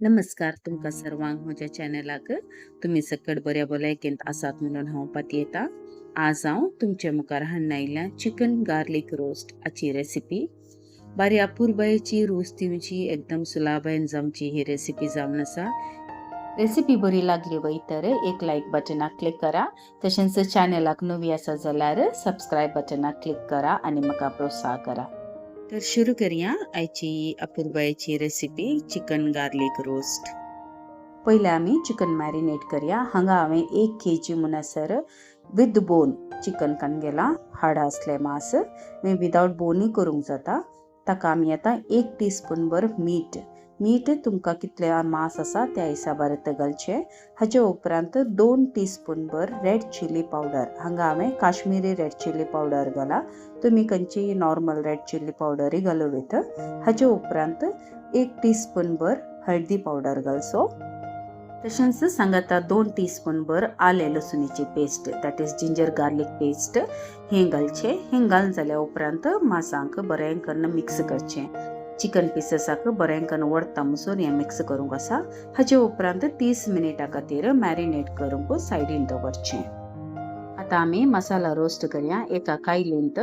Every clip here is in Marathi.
नमस्कार तुमका सर्वांक म्हज्या चॅनलाक तुम्ही सकट बऱ्या भलायकेंत आसात म्हणून हांव पातयेता। आज हांव तुमचे मुखार हाडून आयल्या चिकन गार्लिक रोस्ट हाची रेसिपी। बरी अपुरबायेची रुचीची एकदम सुलाभायेन जमची ही रेसिपी जावन आसा। रेसिपी बरी लागली वय तर एक लाईक बटनाक क्लिक करा। तशेंच चॅनलाक नवी आसा जाल्यार सबस्क्राईब बटनाक क्लिक करा आणि म्हाका प्रोत्साह करा। तर सुरू करूया आयची अपुरबायेची रेसिपी चिकन गार्लिक रोस्ट। पहिले आम्ही चिकन मॅरिनेट करूया। हांगा हांवें 1 kg म्हणसर विथ बोन चिकन काडलेला, हाड असले मांस विदाउट बोनी करूंक जाता। ताका आमी आतां 1 टीस्पून भर मीठ तुमकां कितले मांस आसा त्या हिसाबार घालचे। हाचे उपरांत 2 टीस्पून भर रेड चिली पावडर, हांगा हांवें काश्मीरी रेड चिली पावडर घाला, तुम्ही खंयची नॉर्मल रेड चिली पावडरय घालूं येता। हाचे उपरांत 1 टीस्पून भर हळदी पावडर घालचो। तशेंच सांगाता 2 टीस्पून भर आले लसुणीची paste, that is ginger garlic paste, हें घालचे। हें घालन जाल्या उपरांत मांसांक बरें करून मिक्स करचें। चिकन पिसेसाक बरें करून वडता म्हणसर हें मिक्स करूंक आसा। हाचे उपरांत 30 मिनिटां खातीर मॅरिनेट करूंक सायडीन दवरचें। आतां आमी मसाला रोस्ट करूया। एका कायलेंत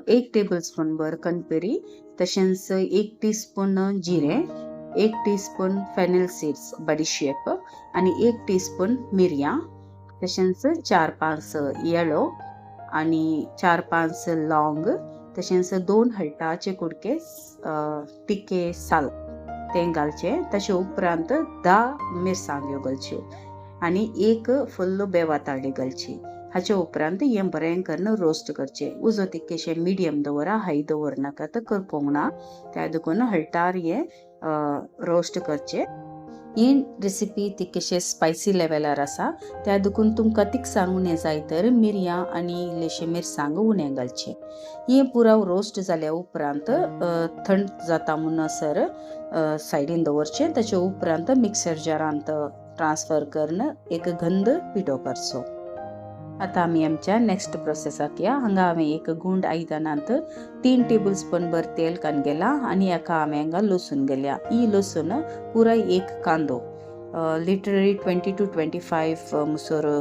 1 टेबलस्पून भर कणपेरी, तशेंच 1 टीस्पून जिरे, 1 टीस्पून फेनल सीड्स बडीशेप आणि 1 टीस्पून मिरयां, तशेंच 4-5 येळो आणि 4-5 लौंग, तशेंच 2 हळटाचे कुडके तिखे साल ते घालचे। ताचे उपरांत 10 मिरसांग्यो घालच्यो आणि 1 फुल्ल बेवाताळी घालची। हाचे उपरांत हें बरें करून रोस्ट करचे। उजो तितकेशे मिडियम दवरा, हाय दवरनाका, तर करपूंक ना, त्या देखून हळटार हे रोस्ट करचे। ही रेसिपी तितकेशे स्पायसी लेवलार आसा, त्या देखून तुमकां तिखसाण उणें जाय तर मिरयां आणि इल्लेशे मिरसांग उणें घालचे। हे पुराव रोस्ट जाल्या उपरांत थंड जाता म्हणसर सायडीन दवरचे। ताचे उपरांत मिक्सर जारांत ट्रान्सफर करून एक घंद पिठो करचो। आता आमी आमच्या नेक्स्ट प्रोसेसाक या। हांगा हांवें एक गुंड आयदनांत 3 टेबलस्पून भर तेल काडलेला आणि एका हांवें हांगा लसूण घाल्या। ही लसूण पुराय 1 कांदो, लिटरली 20 to 25 मुसोर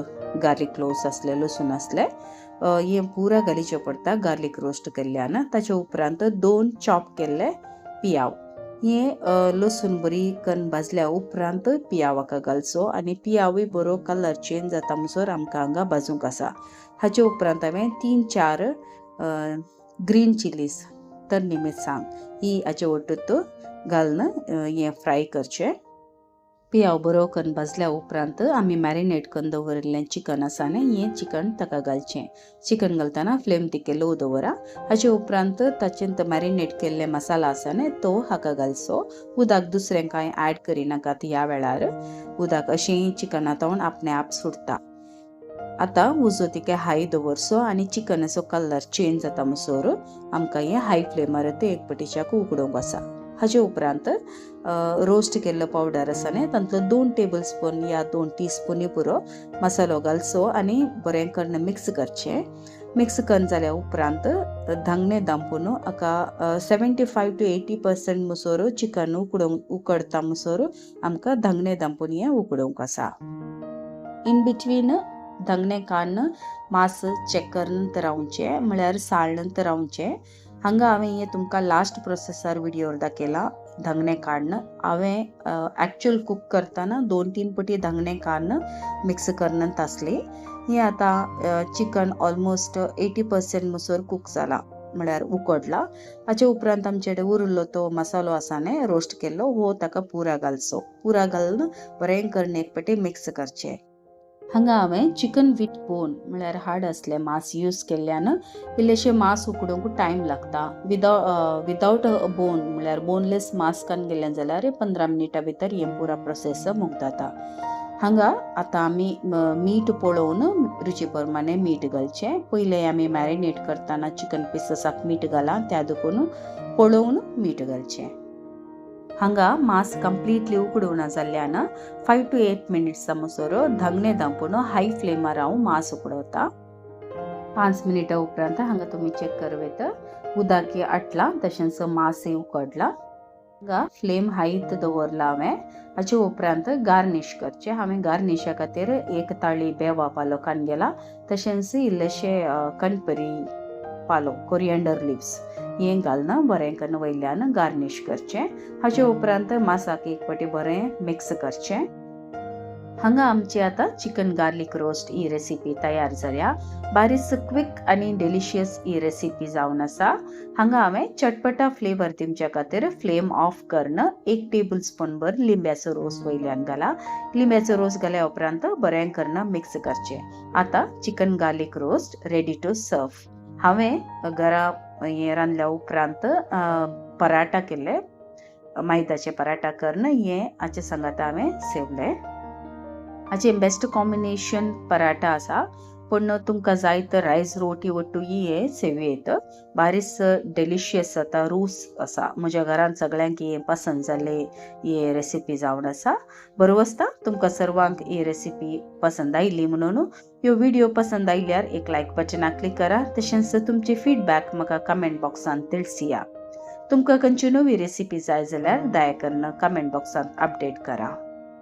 गार्लिक क्लोव्स असले लसूण असले, हे पुरा घालचें पडटा गार्लिक रोस्ट केल्ल्यान। ताचे उपरांत 2 चॉप केल्ले पियाव, हे लसूण बरी करून भाजल्या उपरांत पियावाका घालचो आणि पियावूय बरो कलर चेंज जाता म्हणसर आमकां हांगा भाजूंक आसा। हाचे उपरांत हांवें 3-4 ग्रीन चिलीज तरणी मिरसांग ही हाचे वटूत घालून हें फ्राय करचें। पियाव बरो करून भाजल्या उपरांत आमी मॅरिनेट करून दवरिल्लें चिकन आसा न्ही, हें चिकन ताका घालचें। चिकन घालतना फ्लेम तिके लो दवरा। हाचे उपरांत ताचेंत मॅरिनेट केल्ले मसाला आसा न्ही तो हाका घालचो। उदक दुसरें कांय ऍड करिनाकात ह्या वेळार, उदक अशें चिकनांतल्यान आपणे आप सुटता। आतां उजो तिके हाय दवरचो आणि चिकनाचो कलर चेंज जाता म्हणसर आमकां हें हाय फ्लेमार ते एक पटीच्याक उकडोवंक आसा। हाचे उपरांत रोस्ट केल्लो पावडर आसा न्ही तातूंतलो 2 टेबलस्पून या 2 टीस्पूनी पुरो मसालो घालचो आणि बरें करून मिक्स करचें। मिक्स करून जाल्या उपरांत धांगणे दांपून हाका 75 to 80% म्हणसर चिकन उकडता म्हणसर आमकां धांगणे दांपून हें उकडोवंक आसा। इन बिटवीन धांगणे काडून मांस चेक करून रावचें, म्हळ्यार साळणंत रावचें। हांगा हांवें हें तुमकां लास्ट प्रोसेसार व्हिडिओर दाखयला धांगणे काडून। हांवें ॲक्च्युअल कूक करतना 2-3 पटी धांगणे काडून मिक्स करूनच आसली। हें आतां चिकन ऑलमोस्ट 80% म्हणसर कूक जाला, म्हळ्यार उकडला। हाचे उपरांत आमचे कडेन उरिल्लो तो मसालो आसा न्ही रोस्ट केल्लो, हो ताका पुरा घालचो। पुरा घालून बरें करून एक पटी मिक्स करचें। हांगा हांवें चिकन वीथ बोन म्हळ्यार हाड असले मांस यूज केल्ल्यान इल्लेशें मांस उकडूंक टायम लागता। विदाउट बोन म्हळ्यार बोनलेस मांस काडून गेलें जाल्यार 15 मिनिटां भितर हें पुरा प्रोसेस मोग जाता। हांगा आतां आमी मीठ पळोवन रुची प्रमाणे मीठ घालचें। पयलें आमी मॅरिनेट करतना चिकन पिसेसाक मीठ घाला, त्या देखून पळोवन मीठ घालचें। हांगा मांस कंप्लीटली उकडूना जाल्ल्यान 5 to 8 मिनिट्स म्हणसर धांगणे दांपून हाय फ्लेमार हांव मांस उकडवता। 5 मिनिटां उपरांत हांगा तुमी चेक करूं येता उदक आटला, तशेंच मांसय उकडला। फ्लेम हाईत दवरला हांवें. हाचे उपरांत गार्निश करचे. हांवें गार्निशा खातीर एक ताळी बेवा पालो काडलेला, तशेंच इल्लेशे कणपरी पालो कोरिएंडर लिव्स हें घालून बरें करून वयल्यान गार्निश करचें. हाचे उपरांत मासाक एक फावटी बरें मिक्स करचें. हांगा आमची आतां चिकन गार्लिक रोस्ट ही रेसिपी तयार जाल्या. बारीस क्विक आनी डिलिशियस ही रेसिपी जावन आसा. हांगा हांवें चटपटा फ्लेवर दिवचे खातीर फ्लेम ऑफ करून 1 टेबल स्पून भर लिंब्याचो रोस वयल्यान घाला. लिंब्याचो रोस घाल्या उपरांत बरें करून मिक्स करचें. आतां chicken garlic roast ready to serve. हांवें घरा हें रांदल्या उपरांत पराठा केले, मैदाचे पराठा करून हें हाचे सांगात हांवें सेवले. हाचे बेस्ट कॉम्बिनेशन पराठा आसा, पण तुमकां जाय तर रायस रोटी वट्टूय हे सेवेत. बारीस डिलिशियस जाता, रूस आसा. म्हज्या घरान सगळ्यांक हे पसंद जाले ही रेसिपी जावन आसा. बरो आसता तुमकां सर्वांक ही रेसिपी पसंद आयली म्हणून. ह्यो व्हिडिओ पसंद आयल्यार एक लायक बटनाक क्लिक करा. तशेंच तुमचे फीडबॅक म्हाका कमेंट बॉक्सान तिळसिया. तुमकां खंयची नवी रेसिपी जाय जाल्यार दया करून कमेंट बॉक्सांत अपडेट करा.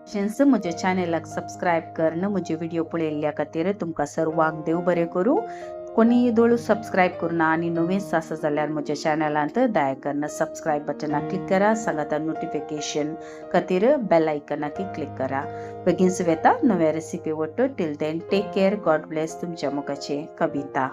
तशेंच म्हज्या चॅनलाक सबस्क्रायब करून म्हजे व्हिडिओ पळयल्ल्या खातीर तुमकां सर्वांक देव बरें करूं. कोणी दोळ सबस्क्रायब करुना आनी नवींच आसा जाल्यार म्हज्या चॅनलांत दया करून सबस्क्रायब बटनाक क्लिक करा. सांगाता नोटिफिकेशन खातीर बेल आयकनाक क्लिक करा. बेगीनच वेता नव्या रेसिपी वट्ट. Till then take care. God bless. तुमच्या मोगाचें कविता.